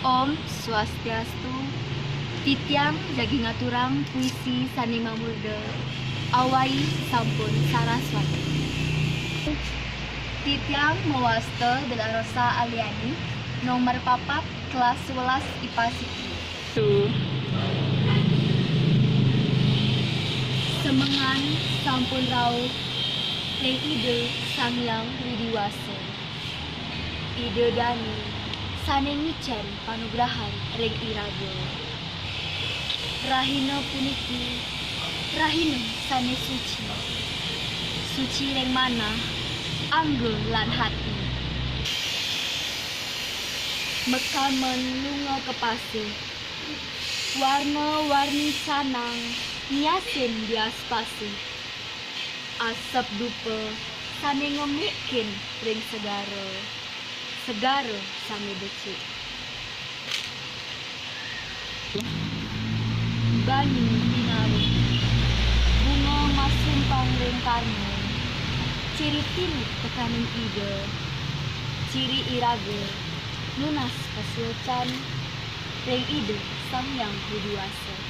Om Swastiastu. Titiang jagi ngaturang puisi sani mamurda awai sampun saraswati. Titiang mewasta Delarosa Aliani nomor papat kelas 11 IPA Siki. Semengan sampun rauh reng ide Sangyang Widiwasa. Ide dani sane ngicen panugrahan reng iraga. Rahina puniki rahina sane suci. Suci reng mana angge lan hati. Mekamen lunga kepasih. Warna-warni sanang niasin diaspasi. Asap dupa sane ngemikin ring segara. Segara sane becik. Bani binari. Bunga masumpang ring karno. Ciri tilik tekaning ide. Ciri irage. Nunas pasilcan ring ide Sangyang Widiwasa.